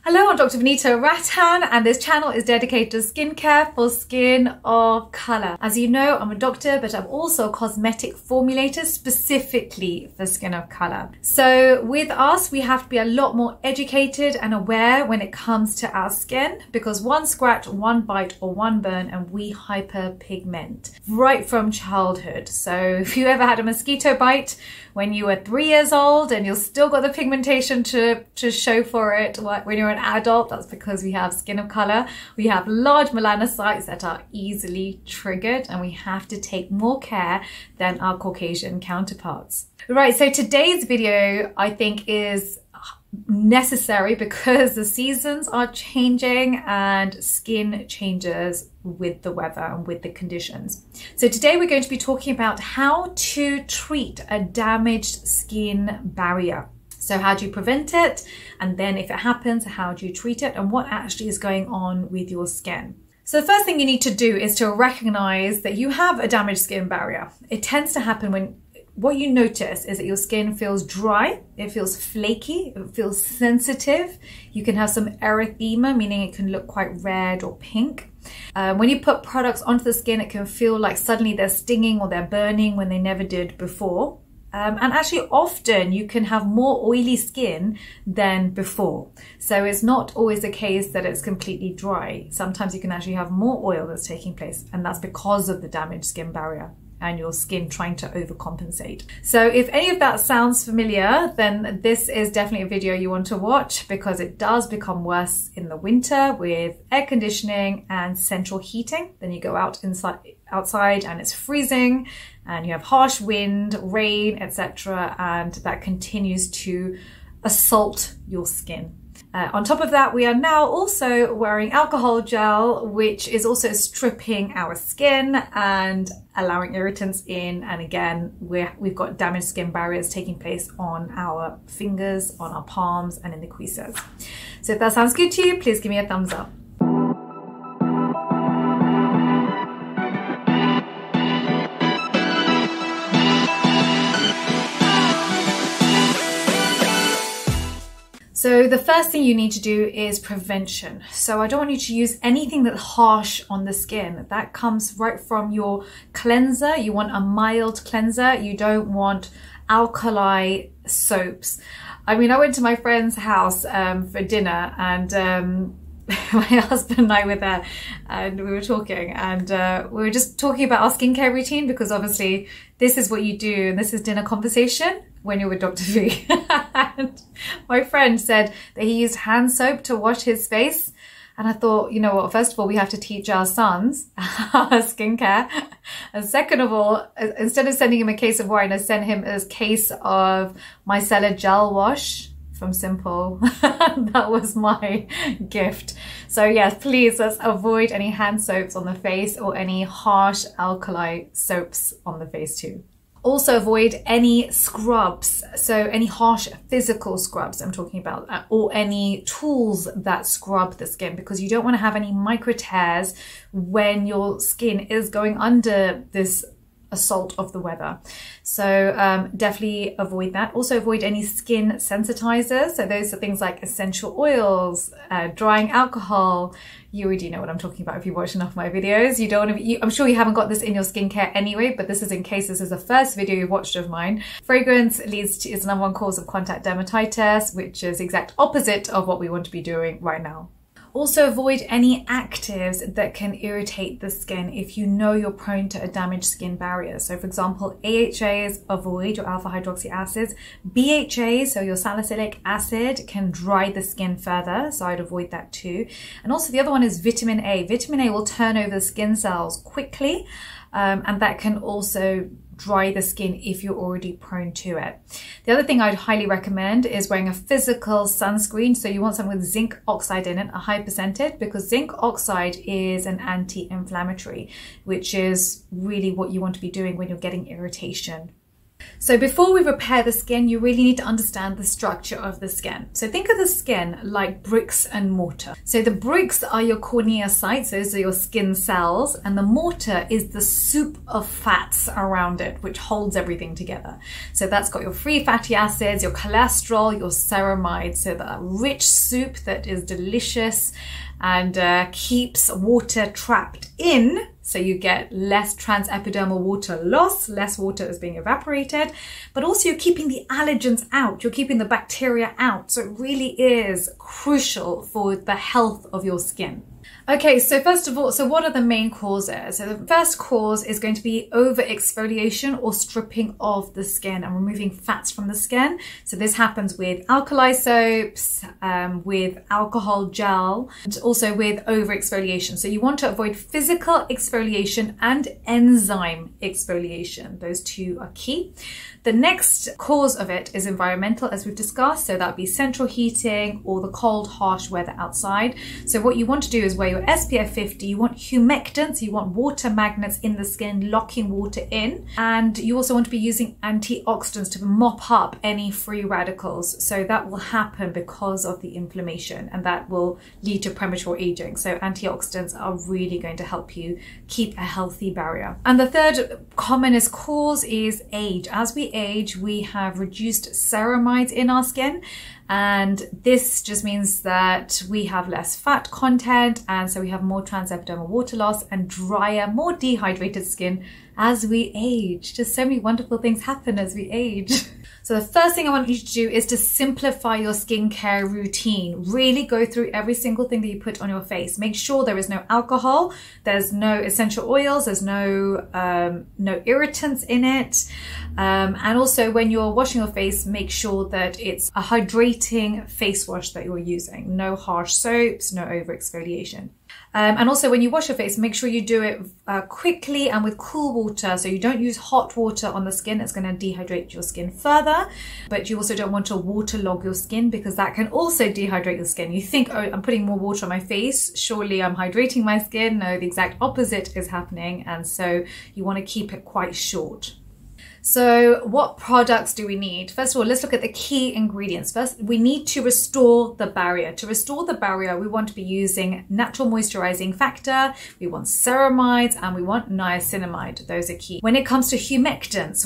Hello, I'm Dr. Vanita Rattan and this channel is dedicated to skincare for skin of colour. As you know, I'm a doctor, but I'm also a cosmetic formulator specifically for skin of colour. So with us, we have to be a lot more educated and aware when it comes to our skin, because one scratch, one bite or one burn and we hyperpigment right from childhood. So if you ever had a mosquito bite when you were 3 years old and you've still got the pigmentation to show for it when you're an adult, that's because we have skin of color. We have large melanocytes that are easily triggered and we have to take more care than our Caucasian counterparts. Right, so today's video I think is necessary because the seasons are changing and skin changes with the weather and with the conditions. So today we're going to be talking about how to treat a damaged skin barrier. So how do you prevent it? And then if it happens, how do you treat it? And what actually is going on with your skin? So the first thing you need to do is to recognize that you have a damaged skin barrier. It tends to happen when what you notice is that your skin feels dry, it feels flaky, it feels sensitive. You can have some erythema, meaning it can look quite red or pink. When you put products onto the skin, it can feel like suddenly they're stinging or they're burning when they never did before. And actually often you can have more oily skin than before. So it's not always the case that it's completely dry. Sometimes you can actually have more oil that's taking place, and that's because of the damaged skin barrier and your skin trying to overcompensate. So if any of that sounds familiar, then this is definitely a video you want to watch, because it does become worse in the winter with air conditioning and central heating. Then you go outside and it's freezing and you have harsh wind, rain, etc. and that continues to assault your skin. On top of that, we are now also wearing alcohol gel, which is also stripping our skin and allowing irritants in. And again, we've got damaged skin barriers taking place on our fingers, on our palms, and in the creases. So if that sounds good to you, please give me a thumbs up. So the first thing you need to do is prevention. So I don't want you to use anything that's harsh on the skin. That comes right from your cleanser. You want a mild cleanser. You don't want alkali soaps. I mean, I went to my friend's house for dinner, and my husband and I were there and we were talking, and we were just talking about our skincare routine, because obviously this is what you do and this is dinner conversation when you're with Dr. V. And my friend said that he used hand soap to wash his face. And I thought, you know what, first of all, we have to teach our sons our skincare. And second of all, instead of sending him a case of wine, I sent him a case of Micellar Gel Wash from Simple. That was my gift. So yes, please, let's avoid any hand soaps on the face or any harsh alkali soaps on the face too. Also avoid any scrubs, so any harsh physical scrubs I'm talking about, or any tools that scrub the skin, because you don't want to have any micro tears when your skin is going under this assault of the weather. So definitely avoid that. Also avoid any skin sensitizers. So those are things like essential oils, drying alcohol. You already know what I'm talking about if you watch enough of my videos. You don't want to be, I'm sure you haven't got this in your skincare anyway, but this is in case this is the first video you've watched of mine. Fragrance is the #1 cause of contact dermatitis, which is the exact opposite of what we want to be doing right now. Also avoid any actives that can irritate the skin if you know you're prone to a damaged skin barrier. So for example, AHAs, avoid your alpha hydroxy acids. BHAs, so your salicylic acid, can dry the skin further, so I'd avoid that too. And also the other one is vitamin A. Vitamin A will turn over the skin cells quickly, and that can also dry the skin if you're already prone to it. The other thing I'd highly recommend is wearing a physical sunscreen. So you want something with zinc oxide in it, a high percentage, because zinc oxide is an anti-inflammatory, which is really what you want to be doing when you're getting irritation. So before we repair the skin, you really need to understand the structure of the skin. So think of the skin like bricks and mortar. So the bricks are your cornea sites, those are your skin cells, and the mortar is the soup of fats around it, which holds everything together. So that's got your free fatty acids, your cholesterol, your ceramides, so that rich soup that is delicious and keeps water trapped in. So you get less transepidermal water loss, less water is being evaporated, but also you're keeping the allergens out, you're keeping the bacteria out. So it really is crucial for the health of your skin. Okay, so first of all, so what are the main causes? So the first cause is going to be over exfoliation or stripping of the skin and removing fats from the skin. So this happens with alkali soaps, with alcohol gel, and also with over exfoliation. So you want to avoid physical exfoliation and enzyme exfoliation. Those two are key. The next cause of it is environmental, as we've discussed. So that'd be central heating or the cold, harsh weather outside. So what you want to do is wear your SPF 50. You want humectants, you want water magnets in the skin, locking water in. And you also want to be using antioxidants to mop up any free radicals. So that will happen because of the inflammation, and that will lead to premature aging. So antioxidants are really going to help you keep a healthy barrier. And the third commonest cause is age. As we age, we have reduced ceramides in our skin, and this just means that we have less fat content, and so we have more transepidermal water loss and drier, more dehydrated skin as we age. Just so many wonderful things happen as we age. So the first thing I want you to do is to simplify your skincare routine. Really go through every single thing that you put on your face. Make sure there is no alcohol, there's no essential oils, there's no irritants in it. And also when you're washing your face, make sure that it's a hydrating face wash that you're using. No harsh soaps, no over exfoliation. And also when you wash your face, make sure you do it quickly and with cool water. So you don't use hot water on the skin. It's going to dehydrate your skin further. But you also don't want to waterlog your skin, because that can also dehydrate your skin. You think, oh, I'm putting more water on my face, surely I'm hydrating my skin. No, the exact opposite is happening. And so you want to keep it quite short. So what products do we need? First of all, let's look at the key ingredients. First, we need to restore the barrier. To restore the barrier, we want to be using natural moisturizing factor, we want ceramides, and we want niacinamide. Those are key. When it comes to humectants,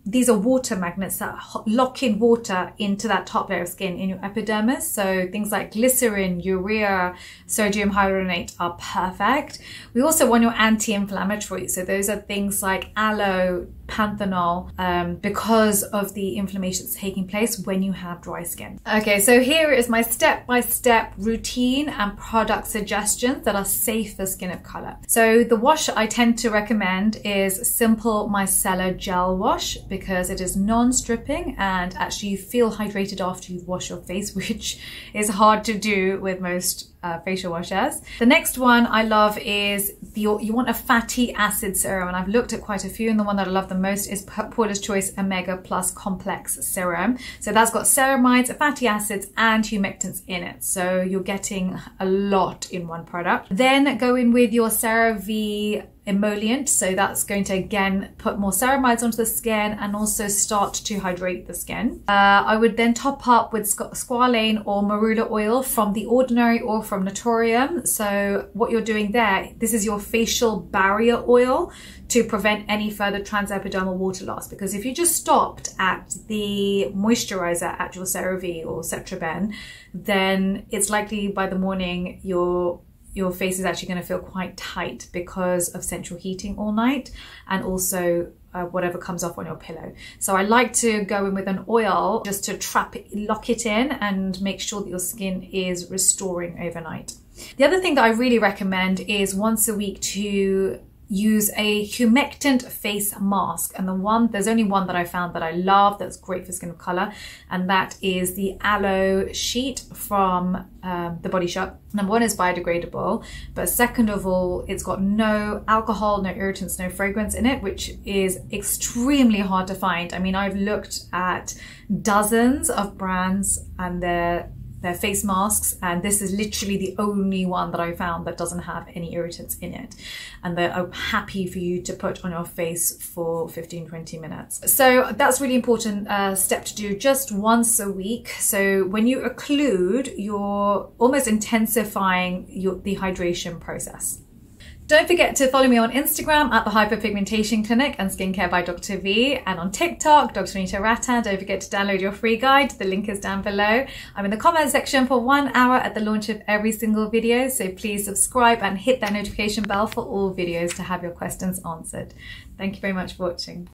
these are water magnets that lock in water into that top layer of skin in your epidermis. So things like glycerin, urea, sodium hyaluronate are perfect. We also want your anti-inflammatory. So those are things like aloe, panthenol, because of the inflammation that's taking place when you have dry skin. Okay, so here is my step-by-step routine and product suggestions that are safe for skin of color. So the wash I tend to recommend is simple Micellar Gel Wash, because it is non-stripping and actually you feel hydrated after you wash your face, which is hard to do with most facial washes. The next one I love is you want a fatty acid serum, and I've looked at quite a few, and the one that I love the most is Paula's Choice Omega Plus Complex Serum. So that's got ceramides, fatty acids, and humectants in it. So you're getting a lot in one product. Then go in with your CeraVe emollient, so that's going to again put more ceramides onto the skin and also start to hydrate the skin. I would then top up with squalane or marula oil from The Ordinary or from Naturium. So what you're doing there, this is your facial barrier oil to prevent any further transepidermal water loss, because if you just stopped at the moisturizer at your CeraVe or Cetraben, then it's likely by the morning your face is actually going to feel quite tight because of central heating all night, and also whatever comes off on your pillow. So I like to go in with an oil just to trap it, lock it in, and make sure that your skin is restoring overnight. The other thing that I really recommend is once a week to use a humectant face mask, and there's only one that I found that I love that's great for skin of color, and that is the aloe sheet from The Body Shop. Number one, is biodegradable, but second of all, it's got no alcohol, no irritants, no fragrance in it, which is extremely hard to find. I mean, I've looked at dozens of brands and they're They're face masks, and this is literally the only one that I found that doesn't have any irritants in it. And they're happy for you to put on your face for 15-20 minutes. So that's really important step to do just once a week. So when you occlude, you're almost intensifying the hydration process. Don't forget to follow me on Instagram at the Hyperpigmentation Clinic and Skincare by Dr. V, and on TikTok, Dr. Vanita Rattan. Don't forget to download your free guide. The link is down below. I'm in the comment section for 1 hour at the launch of every single video, so please subscribe and hit that notification bell for all videos to have your questions answered. Thank you very much for watching.